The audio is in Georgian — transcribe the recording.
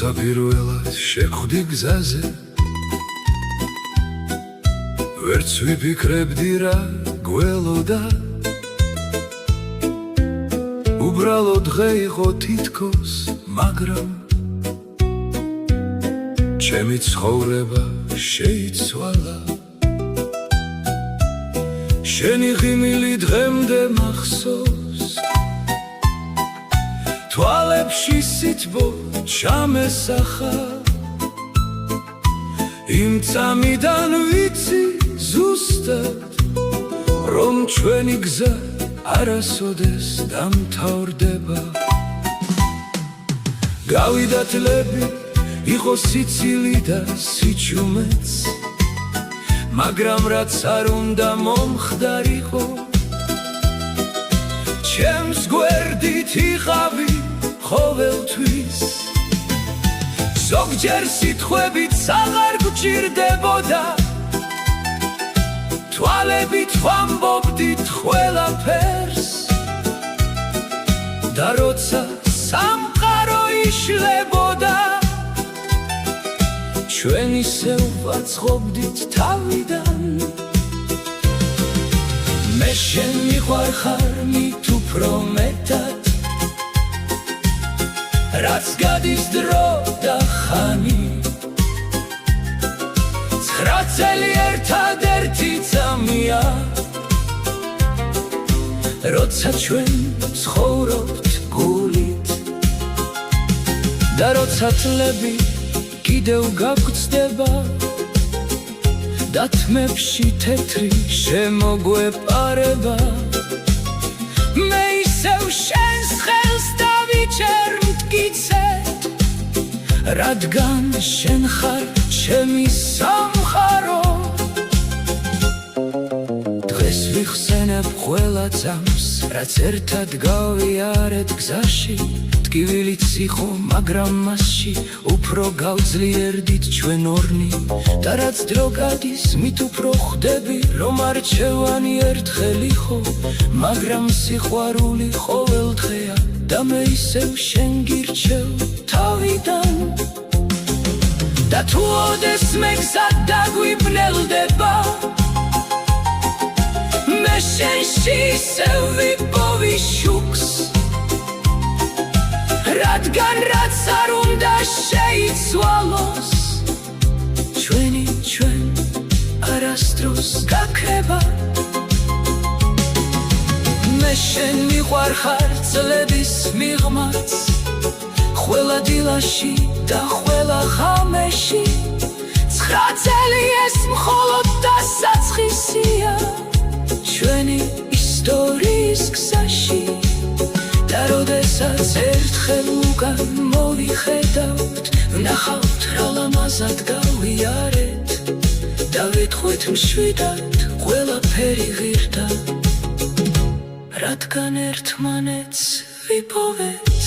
როცა პირველად შეხვდი გზაზე ვერც ვიფიქრებდი რა გველოდა უბრალოდ დღე იყო თითქოს მაგრამ ჩემი ცხოვრება შეიცვალა შენი ღიმილი დღემდე მახსოვს თვალებში სითბო ჩამესახა იმ წამიდან ვიცი ზუსტად რომ ჩვენი გზა არასოდეს დამთავრდება გავიდა წლები იყო სიცილი და სიჩუმეც მაგრამ რაც არ უნდა მომხდარიყო ჩემს გვერდით იყავი ყოველთვის ზოგჯერ სიტყვებით აღარ გვჭირდებოდა თვალებით ვამბობდით ყველაფერს და როცა სამყარო იშლებოდა ჩვენ ისევ ვაწყობდით თავიდან მე შენ მიყვარხარ მით უფრო მეტად რაც გადის დრო და ხანი 9 წელი ერთადერთი წამია როცა ჩვენ ცხოვრობთ გულით და როცა წლები კიდევ გაგრძდება და თმებში თეთრი შემოგვეპარება მე ისევ შენს ხელს დავიჩერ მტკიცედ რადგან შენ ხარ ჩემი სამყარო დღეს ვიხსენებ ყველა წამს რაც ერთად გავიარეთ გზაში ტკივილიც იყო მაგრამ მასში უფრო გავძლიერდით ჩვენ ორნი და რაც დრო გადის მით უფრო ხვდები რომ არჩევანი ერთხელ იყო მაგრამ სიყვარული ყოველდღეა და მე ისევ შენ გირჩევ თავიდან და თუ ოდესმე გზა დაგვიბნელდება მე შენში ისევ ვიპოვი შუქს რადგან რაც არ უნდა შეიცვალოს ჩვენ არასდროს გაქრება მე შენ მიყვარხარ წლების მიღმაც ყველა დილაში და ყველა ღამეში 9 წელი ეს მხოლოდ დასაწყისია ჩვენი ისტორიის გზაში და როდესაც ერთხელ უკან მოვიხედავთ ვნახავთ რა ლამაზად გავიარეთ და ვიტყვით მშვიდად ყველაფერი ღირდა რადგან ერთმანეთს ვიპოვეთ